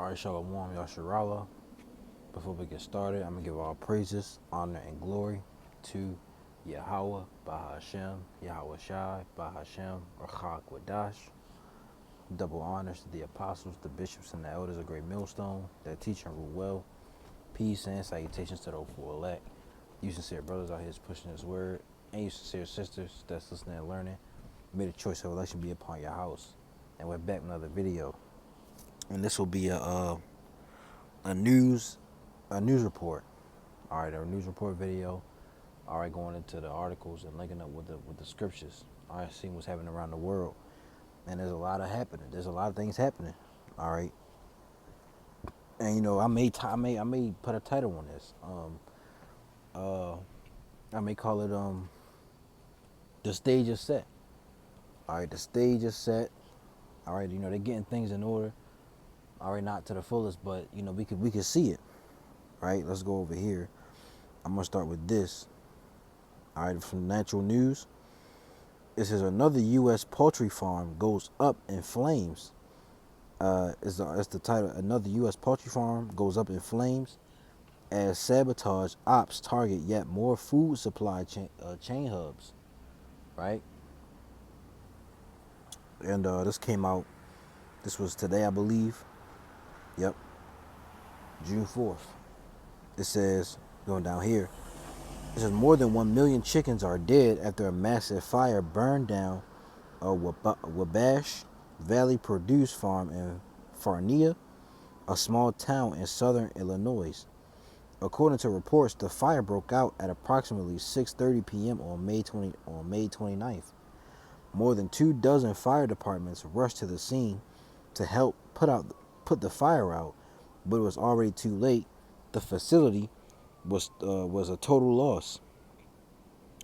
Alright, Shalom, Yasharala. Before we get started, I'm going to give all praises, honor, and glory to Yahweh, Bahashem, Yahweh Shai, Bahashem, Rachak Wadash. Double honors to the apostles, the bishops, and the elders of Great Millstone that teach and rule well. Peace and salutations to those who elect. You sincere brothers out here pushing this word, and you sincere sisters that's listening and learning. May the choice of election be upon your house. And we're back with another video. And this will be a news report. All right, a news report video. All right, going into the articles and linking up with the scriptures. All right, seeing what's happening around the world, and there's a lot of happening. There's a lot of things happening. All right, and you know I may put a title on this. I may call it the stage is set. All right, the stage is set. All right, you know they're getting things in order. All right, not to the fullest, but you know we could see it. Right, let's go over here. I'm gonna start with this. All right, from Natural News. It says another U.S. poultry farm goes up in flames. Is the title. Another U.S. poultry farm goes up in flames as sabotage ops target yet more food supply chain hubs. Right, and this came out. This was today, I believe. Yep, June 4th. It says, going down here, it says more than 1 million chickens are dead after a massive fire burned down a Wabash Valley produce farm in Farnia, a small town in southern Illinois. According to reports, the fire broke out at approximately 6:30 p.m. on May 29th. More than 24 fire departments rushed to the scene to help put the fire out, but it was already too late. The facility was a total loss.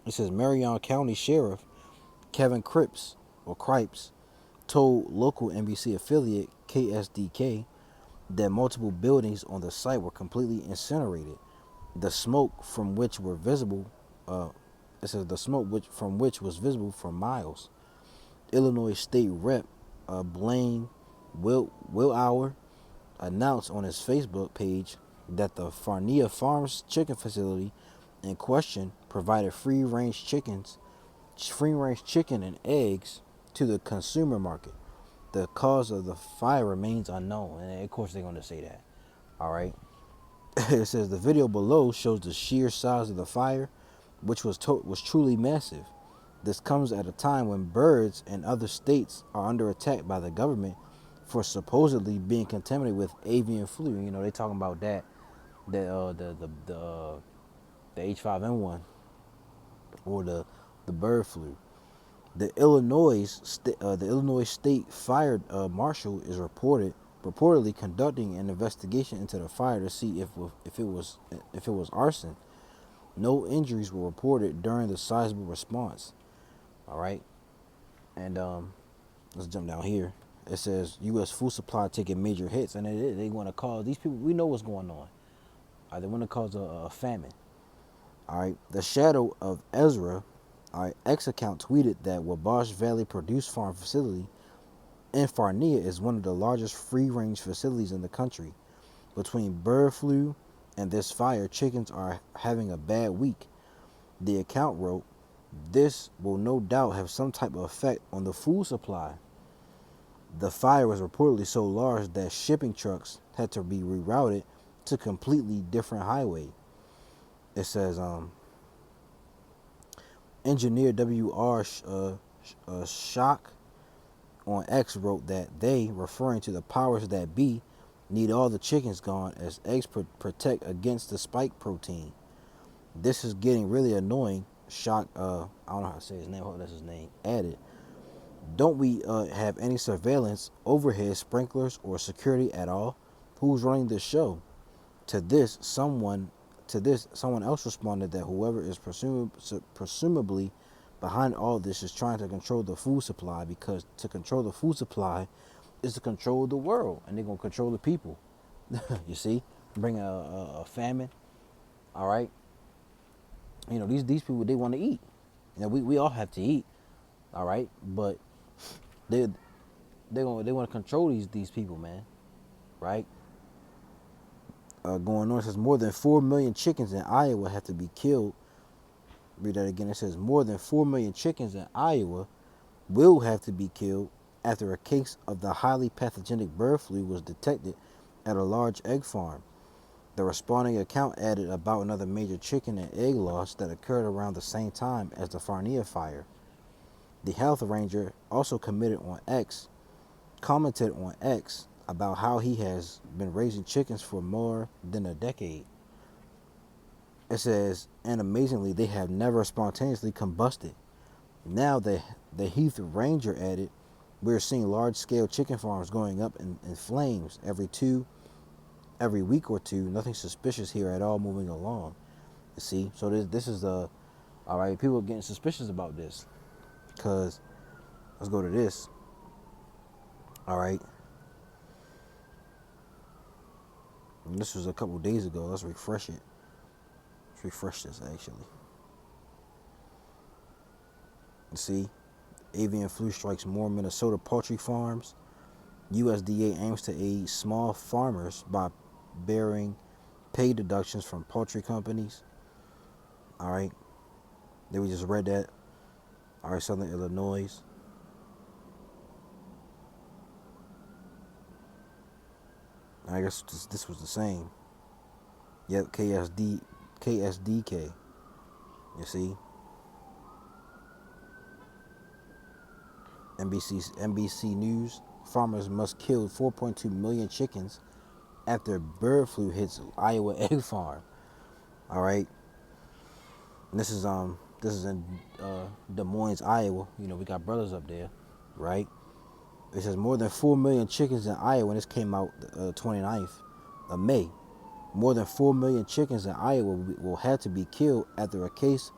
It says Marion County Sheriff Kevin Cripes told local NBC affiliate KSDK that multiple buildings on the site were completely incinerated. The smoke from which were visible. It says the smoke from which was visible for miles. Illinois State Rep Blaine Willauer announced on his Facebook page that the Farnia Farms chicken facility in question provided free-range chicken and eggs to the consumer market. The cause of the fire remains unknown, and of course they're going to say that. All right. It says the video below shows the sheer size of the fire, which was truly massive. This comes at a time when birds in other states are under attack by the government for supposedly being contaminated with avian flu. You know, they talking about that the H5N1 or the bird flu. The Illinois State Fire Marshal is reportedly conducting an investigation into the fire to see if it was arson. No injuries were reported during the sizable response. All right, and let's jump down here. It says U.S. food supply taking major hits, and they want to cause these people. We know what's going on. They want to cause a famine. All right, the Shadow of Ezra, all right, X account tweeted that Wabash Valley Produce Farm facility in Farnia is one of the largest free-range facilities in the country. Between bird flu and this fire, chickens are having a bad week. The account wrote, "This will no doubt have some type of effect on the food supply." The fire was reportedly so large that shipping trucks had to be rerouted to a completely different highway. It says, engineer W.R. Shock on X wrote that they, referring to the powers that be, need all the chickens gone as eggs protect against the spike protein. This is getting really annoying. Shock, I don't know how to say his name. I hope that's his name. Added, don't we have any surveillance, overhead sprinklers, or security at all? Who's running this show? To this, someone else responded that whoever is presumably behind all this is trying to control the food supply, because to control the food supply is to control the world, and they're going to control the people. You see? Bring a famine. All right? You know, these people, they want to eat. You know, we all have to eat. All right? But they want to control these people, man. Right? going on. It says more than 4 million chickens in Iowa have to be killed. Read that again. It says more than 4 million chickens in Iowa will have to be killed after a case of the highly pathogenic bird flu was detected at a large egg farm. The responding account added about another major chicken and egg loss that occurred around the same time as the Farnia fire. The health ranger also commented on X about how he has been raising chickens for more than a decade. It says, and amazingly, they have never spontaneously combusted. Now the Heath Ranger added, we're seeing large-scale chicken farms going up in flames every week or two. Nothing suspicious here at all moving along. You see, so this is all right. People are getting suspicious about this, because let's go to this. All right, and this was a couple days ago. Let's refresh it. Let's refresh this actually. You see, avian flu strikes more Minnesota poultry farms. USDA aims to aid small farmers by bearing pay deductions from poultry companies. All right, then we just read that. All right, Southern Illinois. I guess this was the same. Yep, KSDK. You see, NBC News. Farmers must kill 4.2 million chickens after bird flu hits Iowa egg farm. All right, and this is in Des Moines, Iowa. You know, we got brothers up there, right? It says more than 4 million chickens in Iowa, and this came out 29th of May. More than 4 million chickens in Iowa will have to be killed after a case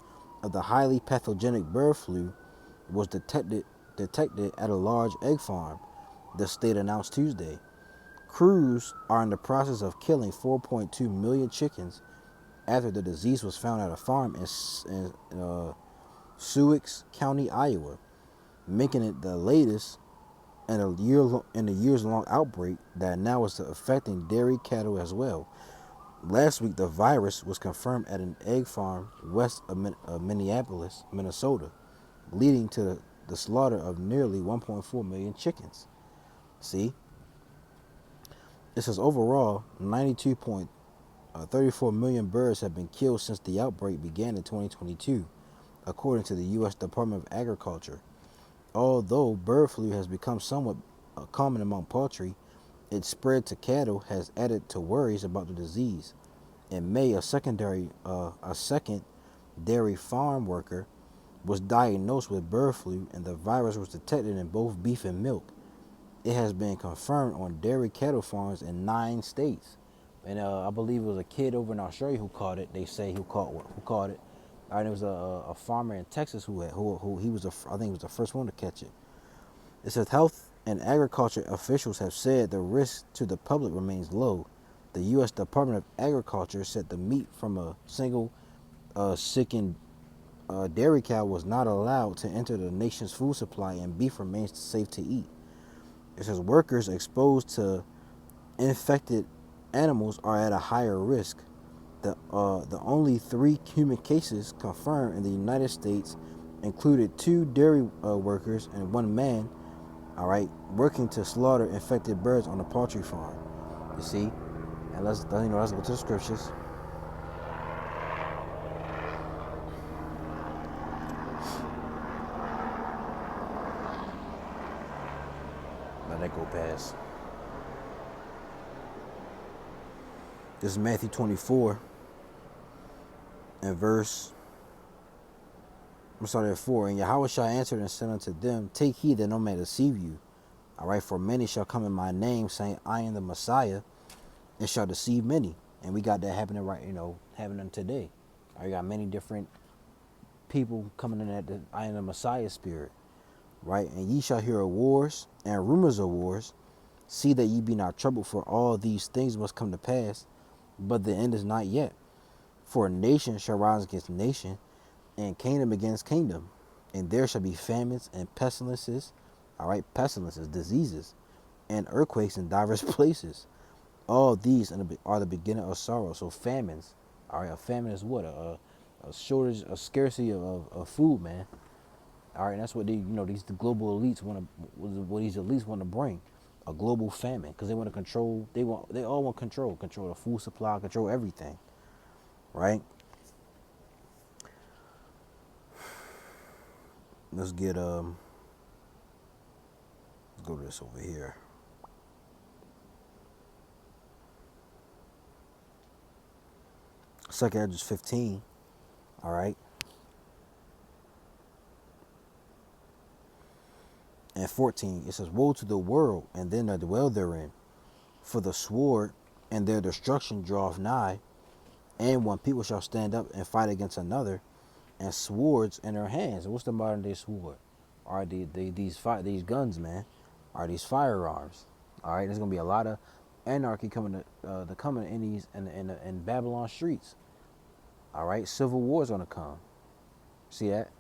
of the highly pathogenic bird flu was detected at a large egg farm, the state announced Tuesday. Crews are in the process of killing 4.2 million chickens after the disease was found at a farm in Sioux County, Iowa, making it the latest in a years-long outbreak that now is affecting dairy cattle as well. Last week, the virus was confirmed at an egg farm west of Minneapolis, Minnesota, leading to the slaughter of nearly 1.4 million chickens. See? It says overall, 92.34 million birds have been killed since the outbreak began in 2022, according to the U.S. Department of Agriculture. Although bird flu has become somewhat common among poultry, its spread to cattle has added to worries about the disease. In May, a second dairy farm worker was diagnosed with bird flu, and the virus was detected in both beef and milk. It has been confirmed on dairy cattle farms in 9 states. And I believe it was a kid over in Australia who caught it. They say who caught it. And it was a farmer in Texas who he was I think he was the first one to catch it. It says health and agriculture officials have said the risk to the public remains low. The U.S. Department of Agriculture said the meat from a single sickened dairy cow was not allowed to enter the nation's food supply, and beef remains safe to eat. It says workers exposed to infected animals are at a higher risk. The only 3 human cases confirmed in the United States included 2 dairy workers and 1 man, all right, working to slaughter infected birds on a poultry farm. You see, and let's go to the scriptures. Let that go past. This is Matthew 24 and verse. I'm starting at 4. And Yahweh shall answer and said unto them, take heed that no man deceive you. All right, for many shall come in my name, saying, I am the Messiah, and shall deceive many. And we got that happening happening today. I got many different people coming in at the I am the Messiah spirit, right? And ye shall hear of wars and rumors of wars. See that ye be not troubled, for all these things must come to pass, but the end is not yet. For nation shall rise against nation, and kingdom against kingdom, and there shall be famines and pestilences, all right, pestilences, diseases, and earthquakes in divers places. All these are the beginning of sorrow. So famines. All right, a famine is what? A shortage, a scarcity of food, man. All right, and that's what these the global elites want to, what these elites want to bring, a global famine, because they want to control. They all want control the food supply, control everything, right? Let's get let's go to this over here. Second Edges 15. All right, and 14. It says, "Woe to the world, and them that dwell therein, for the sword and their destruction draweth nigh, and one people shall stand up and fight against another, and swords in their hands." And what's the modern day sword? Are these guns, man? Are these firearms? All right, there's gonna be a lot of anarchy coming to coming in these in Babylon streets. All right, civil war's gonna come. See that?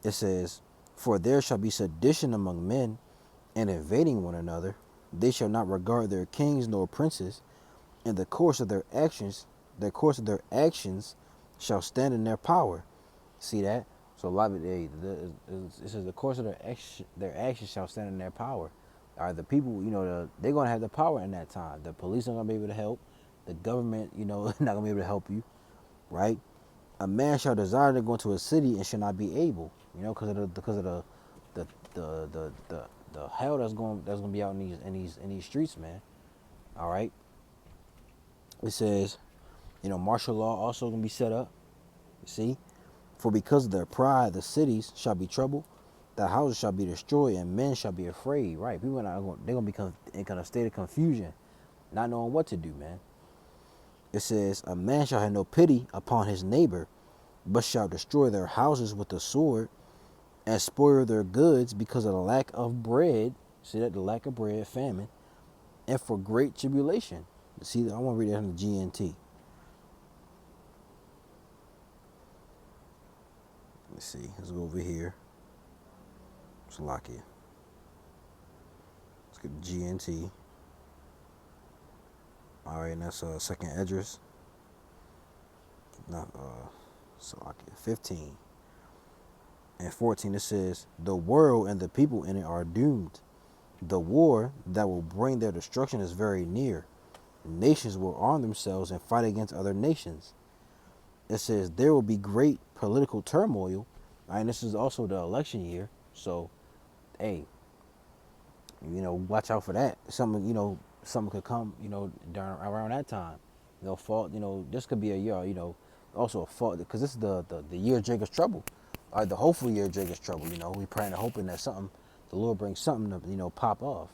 It says, "For there shall be sedition among men, and invading one another. They shall not regard their kings nor princes, and the course of their actions shall stand in their power." See that? So a lot of it says the course of their actions shall stand in their power. Are the people, they're gonna have the power in that time. The police are gonna be able to help. The government, not gonna be able to help you, right? A man shall desire to go into a city and shall not be able, because of the the the the, the hell that's gonna be out in these streets, man. All right. It says, martial law also gonna be set up. You see, for because of their pride, the cities shall be troubled, the houses shall be destroyed, and men shall be afraid. Right? People they're gonna become in kind of state of confusion, not knowing what to do, man. It says, "A man shall have no pity upon his neighbor, but shall destroy their houses with the sword, and spoil their goods because of the lack of bread." See that? The lack of bread, famine, and for great tribulation. See, I want to read that in the GNT. Let's see. Let's go over here. Let's lock it. Let's get the GNT. All right, and that's second Edris. Not Salakia. 15 and 14. It says, "The world and the people in it are doomed. The war that will bring their destruction is very near. Nations will arm themselves and fight against other nations." It says there will be great political turmoil. All right, and this is also the election year, so hey, watch out for that. Something could come, during around that time. Fall. This could be a year. Also a fault because this is the year of Jacob's trouble, or the hopeful year of Jacob's trouble. We praying and hoping that the Lord brings something to pop off.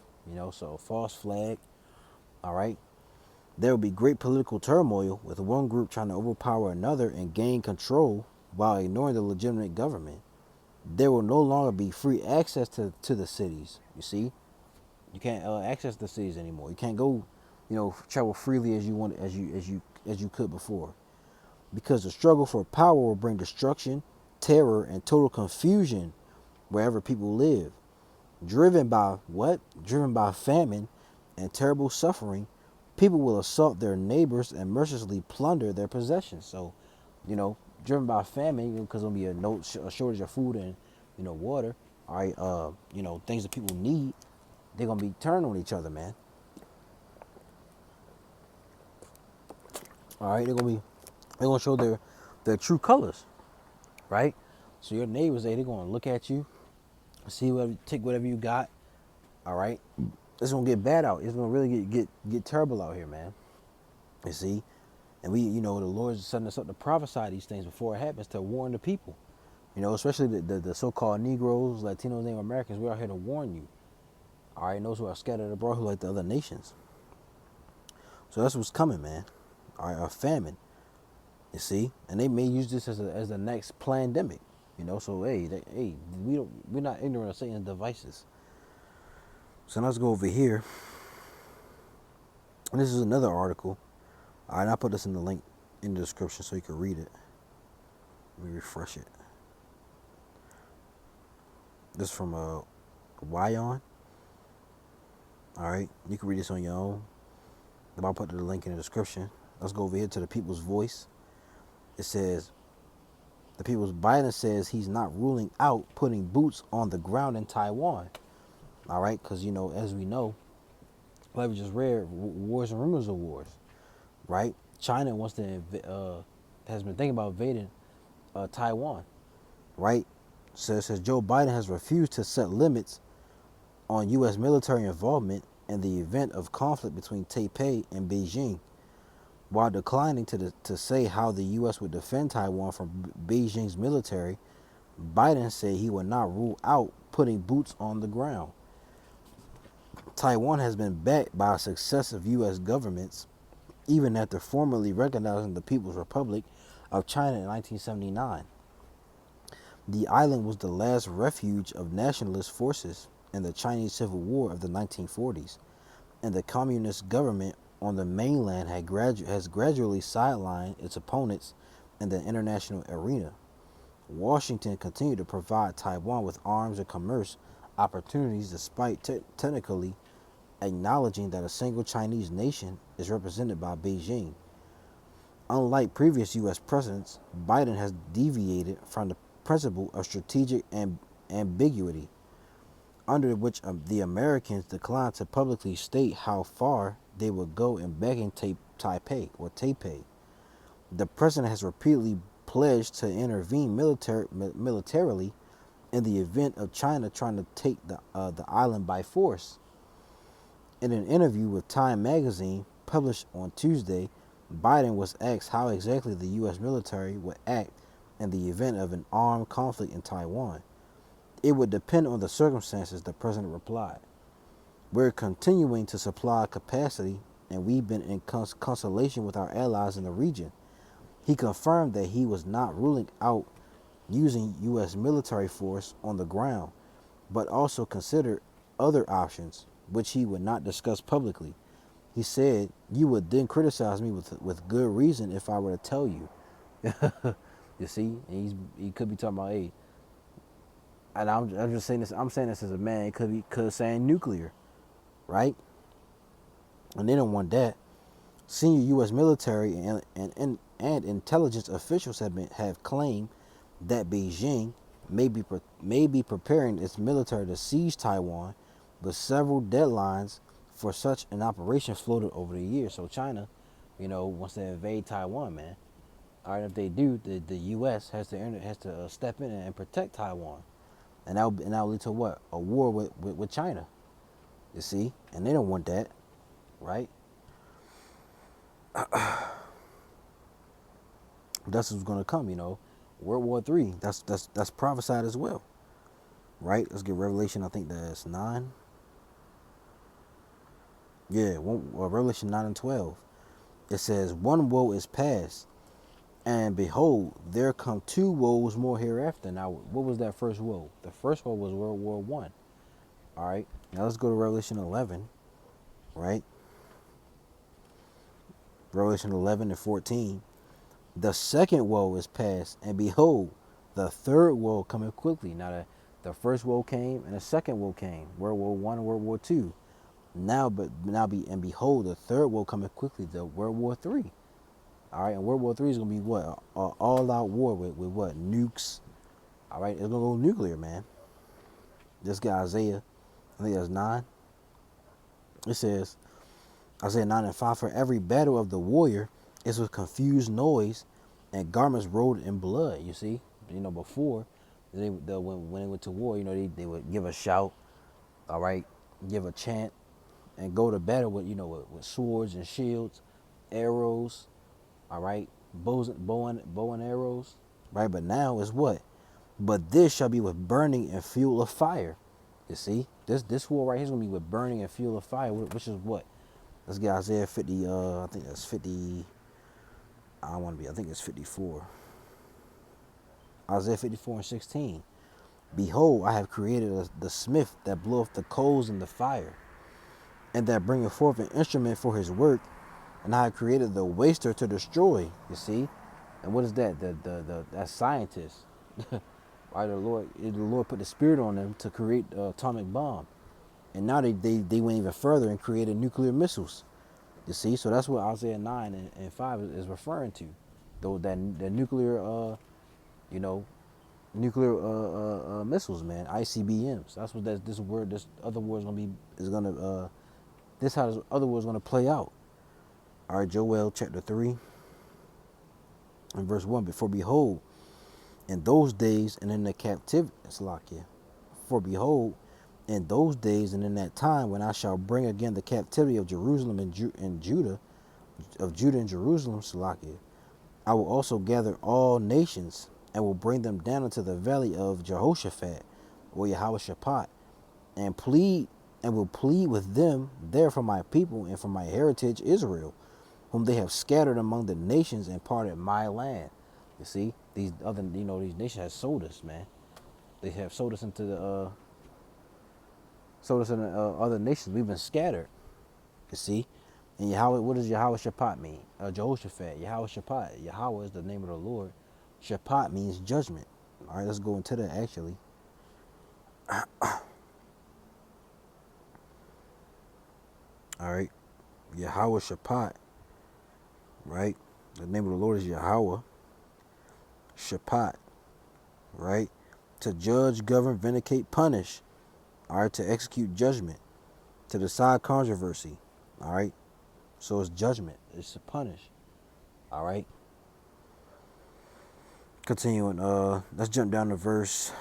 So false flag. All right. There will be great political turmoil with one group trying to overpower another and gain control while ignoring the legitimate government. There will no longer be free access to the cities. You see, you can't access the cities anymore. You can't go, travel freely as you want, as you could before, because the struggle for power will bring destruction, terror, and total confusion wherever people live. Driven by what? Driven by famine and terrible suffering, people will assault their neighbors and mercilessly plunder their possessions. So, you know, driven by famine, because there'll be a shortage of food and water. All right, things that people need. They're gonna be turning on each other, man. All right, they're gonna show their true colors, right? So your neighbors, they're gonna look at you, take whatever you got. All right, it's gonna get bad out. It's gonna really get terrible out here, man. You see, and the Lord's setting us up to prophesy these things before it happens, to warn the people. Especially the so-called Negroes, Latinos, Native Americans. We're out here to warn you. All right, and those who are scattered abroad, who like the other nations. So that's what's coming, man. All right, a famine. You see, and they may use this as the next pandemic. So we're not ignorant of Satan's devices. So let's go over here. And this is another article. All right, I'll put this in the link in the description so you can read it. Let me refresh it. This is from Wyon. All right, you can read this on your own. I'll put the link in the description. Let's go over here to the People's Voice. It says, the People's Biden says he's not ruling out putting boots on the ground in Taiwan. All right, because, as we know, like we just read, wars and rumors of wars, right? China has been thinking about invading Taiwan, right? So it says Joe Biden has refused to set limits on U.S. military involvement in the event of conflict between Taipei and Beijing, while declining to say how the U.S. would defend Taiwan from Beijing's military. Biden said he would not rule out putting boots on the ground. Taiwan has been backed by successive U.S. governments, even after formally recognizing the People's Republic of China in 1979. The island was the last refuge of nationalist forces in the Chinese Civil War of the 1940s, and the communist government on the mainland has gradually sidelined its opponents in the international arena. Washington continued to provide Taiwan with arms and commerce opportunities despite technically acknowledging that a single Chinese nation is represented by Beijing. Unlike previous U.S. presidents, Biden has deviated from the principle of strategic ambiguity, under which the Americans declined to publicly state how far they would go in backing Taipei. The president has repeatedly pledged to intervene militarily in the event of China trying to take the island by force. In an interview with Time magazine published on Tuesday, Biden was asked how exactly the U.S. military would act in the event of an armed conflict in Taiwan. It would depend on the circumstances, the president replied. We're continuing to supply capacity, and we've been in consultation with our allies in the region. He confirmed that he was not ruling out using U.S. military force on the ground, but also considered other options, which he would not discuss publicly. He said, "You would then criticize me with good reason if I were to tell you." You see, and he could be talking about, hey, and I'm just saying this. I'm saying this as a man. It could saying nuclear, right? And they don't want that. Senior U.S. military and intelligence officials have claimed that Beijing may be preparing its military to seize Taiwan, but several deadlines for such an operation floated over the years. So China, wants to invade Taiwan, man. All right, if they do, the U.S. has to step in and protect Taiwan, and that will lead to what? A war with China. You see, and they don't want that, right? That's what's gonna come, World War III. That's prophesied as well, right? Let's get Revelation. I think that's 9. Yeah, Revelation 9 and 12. It says, "One woe is past, and behold, there come two woes more hereafter." Now, what was that first woe? The first woe was World War One. All right. Now let's go to Revelation 11, right? Revelation 11 and 14. "The second woe is past, and behold, the third woe cometh quickly." Now the first woe came and the second woe came. World War One and World War Two. And behold, the third woe cometh quickly, the World War Three. All right, and World War Three is gonna be what? All out war with what? Nukes. All right, it's gonna go nuclear, man. This guy Isaiah, I think that's 9. It says, Isaiah 9 and 5, "For every battle of the warrior is with confused noise and garments rolled in blood." You see, before when they went to war, they would give a shout, all right, give a chant, and go to battle with swords and shields, arrows, all right, bow and arrows, right? But now is what? "But this shall be with burning and fuel of fire." You see, this war right here is gonna be with burning and fuel of fire, which is what? Let's get Isaiah 50. I think that's 50. I think it's 54. Isaiah 54 and 16. "Behold, I have created the smith that bloweth the coals in the fire, and that bringeth forth an instrument for his work, and I have created the waster to destroy." You see, and what is that? That scientist. Right, the Lord put the spirit on them to create atomic bomb, and now they went even further and created nuclear missiles. You see, so that's what Isaiah 9 and 5 is referring to. Though that the nuclear, you know, nuclear missiles, man, ICBMs. That's what this word, this other word is gonna be is gonna this how this other word is gonna play out. All right, Joel chapter 3 and verse 1. For behold, in those days and in the captivity, Salakia. For behold, in those days and in that time when I shall bring again the captivity of Jerusalem and Judah, of Judah and Jerusalem, Salakia, I will also gather all nations and will bring them down into the valley of Jehoshaphat, or Yahweh Shaphat, and plead and will plead with them there for my people and for my heritage Israel, whom they have scattered among the nations and parted my land. You see, these other, these nations have sold us, man. They have sold us into the other nations. We've been scattered. You see, and Yahweh, what does Yahweh Shaphat mean? Jehoshaphat, Yahweh Shaphat. Yahweh is the name of the Lord. Shaphat means judgment. All right, let's go into that actually. All right, Yahweh Shaphat, right? The name of the Lord is Yahweh Shaphat, right? To judge, govern, vindicate, punish. All right, to execute judgment, to decide controversy. All right, so it's judgment. It's to punish. All right. Continuing. Let's jump down to verse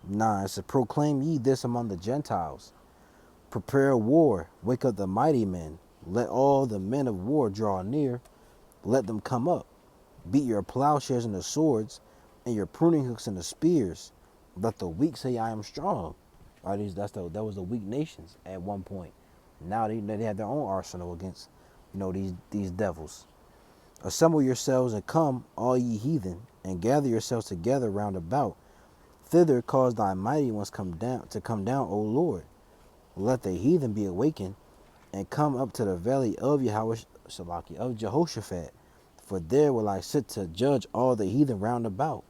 9. It says, proclaim ye this among the Gentiles. Prepare a war. Wake up the mighty men. Let all the men of war draw near. Let them come up. Beat your plowshares into swords, and your pruning hooks into spears. Let the weak say, I am strong. Right? That was the weak nations at one point. Now they have their own arsenal against, these devils. Assemble yourselves and come, all ye heathen, and gather yourselves together round about. Thither cause thy mighty ones come down, O Lord. Let the heathen be awakened, and come up to the valley of Yahweh Shalaki, of Jehoshaphat. For there will I sit to judge all the heathen round about.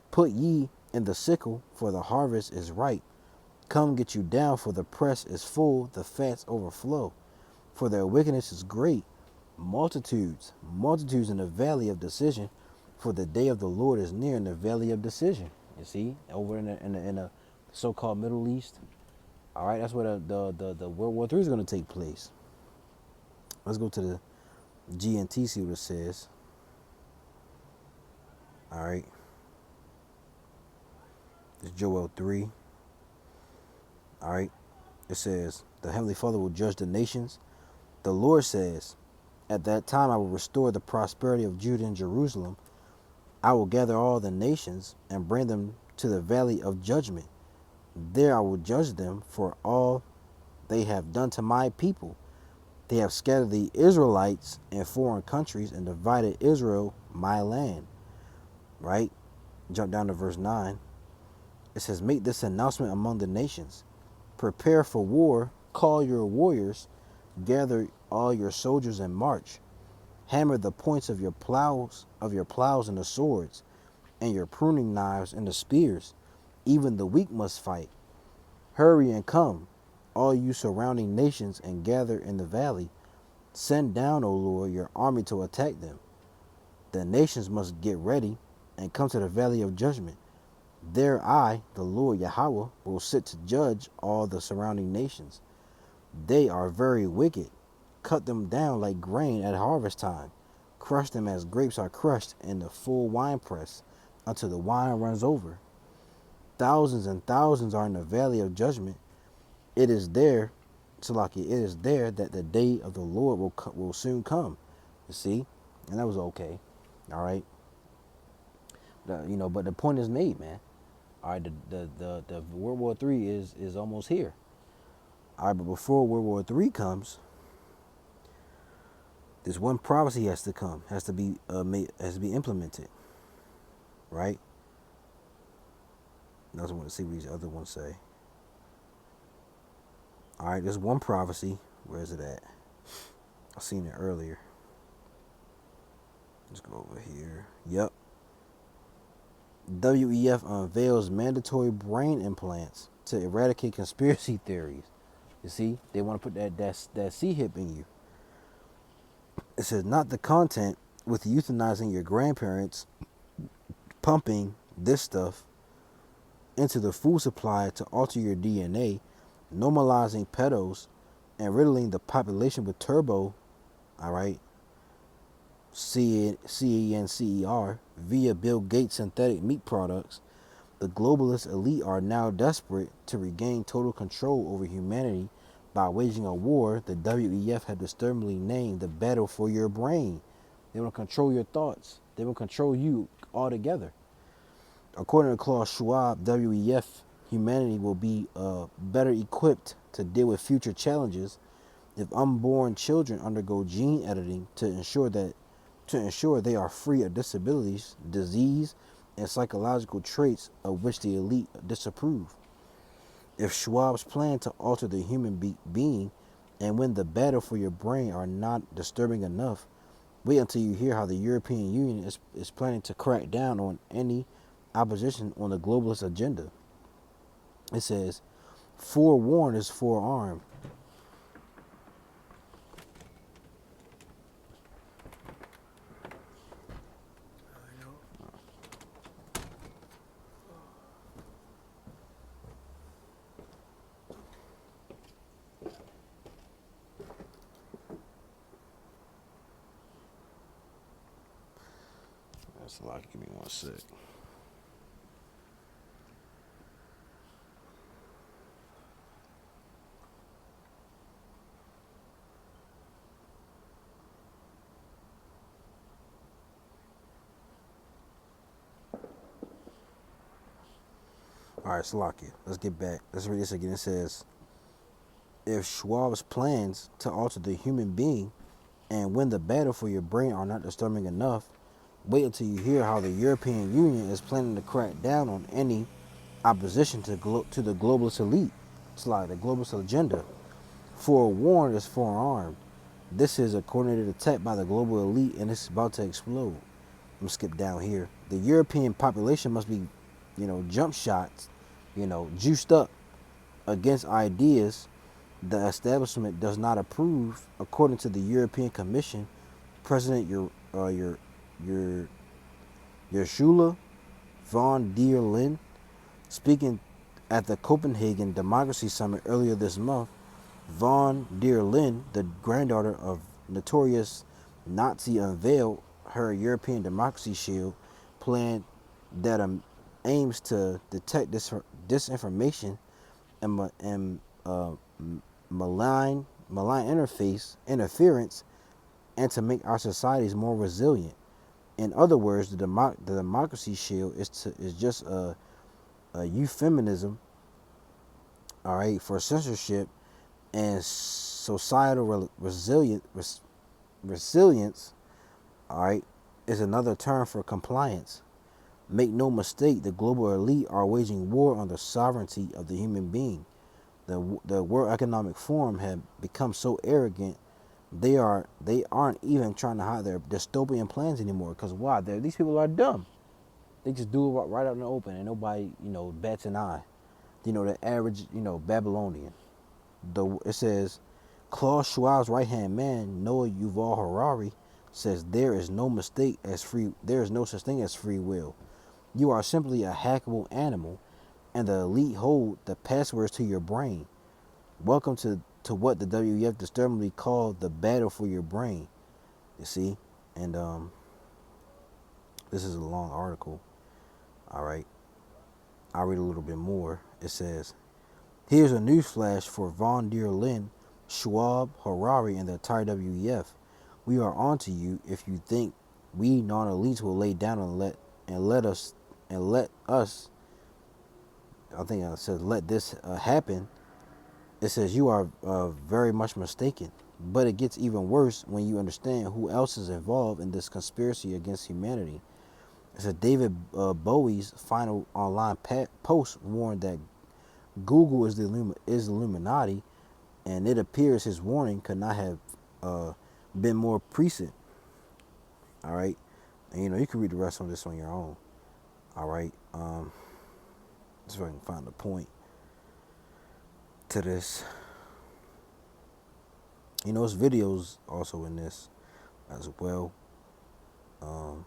Put ye in the sickle, for the harvest is ripe. Come get you down, for the press is full, the fats overflow. For their wickedness is great, multitudes in the valley of decision. For the day of the Lord is near in the valley of decision. You see, over in the so-called Middle East. All right, that's where the World War III is going to take place. Let's go to the GNT, see what it says. All right, it's Joel 3. All right, it says, the Heavenly Father will judge the nations. The Lord says, at that time I will restore the prosperity of Judah and Jerusalem. I will gather all the nations and bring them to the valley of judgment. There I will judge them for all they have done to my people. They have scattered the Israelites in foreign countries and divided Israel, my land. Right? Jump down to verse 9. It says, make this announcement among the nations. Prepare for war, call your warriors, gather all your soldiers and march. Hammer the points of your plows into swords, and your pruning knives into spears. Even the weak must fight. Hurry and come, all you surrounding nations, and gather in the valley. Send down, O Lord, your army to attack them. The nations must get ready and come to the valley of judgment. There I, the Lord Yahweh, will sit to judge all the surrounding nations. They are very wicked. Cut them down like grain at harvest time. Crush them as grapes are crushed in the full winepress, until the wine runs over. Thousands and thousands are in the valley of judgment. It is there, Salaki, it is there that the day of the Lord will soon come. You see? And that was okay. All right. But the point is made, man. All right, the World War III is almost here. All right, but before World War III comes, this one prophecy has to come, has to be implemented, right? I just want to see what these other ones say. All right, there's one prophecy. Where is it at? I seen it earlier. Let's go over here. Yep. WEF unveils mandatory brain implants to eradicate conspiracy theories. You see, they want to put that C-hip in you. It says not the content with euthanizing your grandparents, pumping this stuff into the food supply to alter your DNA, normalizing pedos, and riddling the population with turbo, all right, CANCER, via Bill Gates' synthetic meat products. The globalist elite are now desperate to regain total control over humanity by waging a war the WEF had disturbingly named the battle for your brain. They want to control your thoughts. They will control you altogether. According to Klaus Schwab, WEF humanity will be better equipped to deal with future challenges if unborn children undergo gene editing to ensure they are free of disabilities, disease, and psychological traits of which the elite disapprove. If Schwab's plan to alter the human being and win the battle for your brain are not disturbing enough, wait until you hear how the European Union is planning to crack down on any opposition on the globalist agenda. It says, forewarned is forearmed. That's a lot. Give me one sec. All right, Slovakia. Let's get back. Let's read this again. It says, if Schwab's plans to alter the human being and win the battle for your brain are not disturbing enough, wait until you hear how the European Union is planning to crack down on any opposition to the globalist elite. It's like the globalist agenda. Forewarned is forearmed. This is a coordinated attack by the global elite and it's about to explode. I'm gonna skip down here. The European population must be, jump shots, juiced up against ideas the establishment does not approve, according to the European Commission. President Ursula von der Leyen, speaking at the Copenhagen Democracy Summit earlier this month, von der Leyen, the granddaughter of notorious Nazi, unveiled her European Democracy Shield plan that aims to detect disinformation and malign interference and to make our societies more resilient. In other words, the Democracy Shield is just a euphemism, all right, for censorship and societal resilience, all right, is another term for compliance. Make no mistake, the global elite are waging war on the sovereignty of the human being. The World Economic Forum have become so arrogant, they aren't even trying to hide their dystopian plans anymore. Because why? These people are dumb. They just do it right out in the open, and nobody bats an eye. The average Babylonian. It says, Klaus Schwab's right hand man, Noah Yuval Harari, says there is no such thing as free will. You are simply a hackable animal, and the elite hold the passwords to your brain. Welcome to what the WEF disturbingly called the battle for your brain. You see? And this is a long article. All right. I'll read a little bit more. It says, here's a news flash for von der Leyen, Schwab, Harari, and the entire WEF. We are on to you if you think we non-elites will lay down and let us. I think it says let this happen. It says you are very much mistaken. But it gets even worse when you understand who else is involved in this conspiracy against humanity. It says David Bowie's final online post warned that Google is the Illuminati, and it appears his warning could not have been more prescient. All right, and you can read the rest of this on your own. All right, let's see if I can find the point to this. It's videos also in this. as well. Um,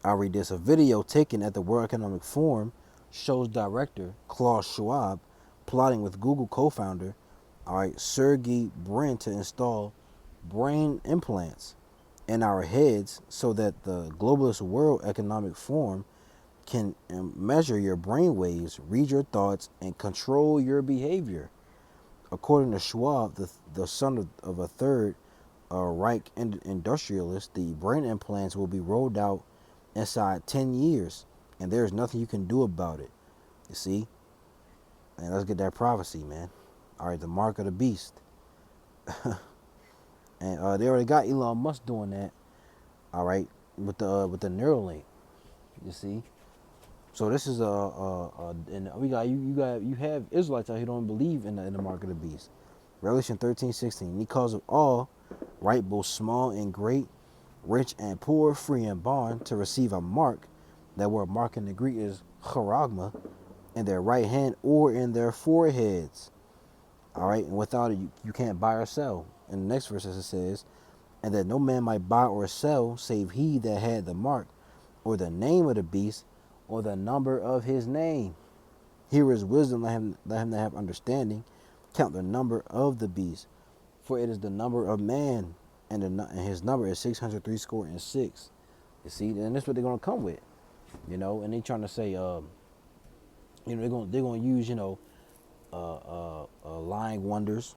I'll read this. A video taken at the World Economic Forum shows director Klaus Schwab plotting with Google co-founder, all right, Sergey Brin to install brain implants in our heads so that the globalist World Economic Forum can measure your brain waves, read your thoughts, and control your behavior. According to Schwab, the son of a third Reich industrialist, the brain implants will be rolled out inside 10 years, and there's nothing you can do about it. You see? And let's get that prophecy, man. All right, the mark of the beast. And they already got Elon Musk doing that. All right, with the Neuralink. You see? So this is and we got you have Israelites out here don't believe in the mark of the beast. Revelation 13:16. He calls of all, right, both small and great, rich and poor, free and bond, to receive a mark. That word mark in the Greek is charagma, in their right hand or in their foreheads. All right, and without it, you can't buy or sell. In the next verse, it says, and that no man might buy or sell save he that had the mark, or the name of the beast, or the number of his name. Here is wisdom, let him that have understanding, count the number of the beast, for it is the number of man, and his number is 636. You see, and that's what they're gonna come with, and they trying to say, they're gonna use, lying wonders,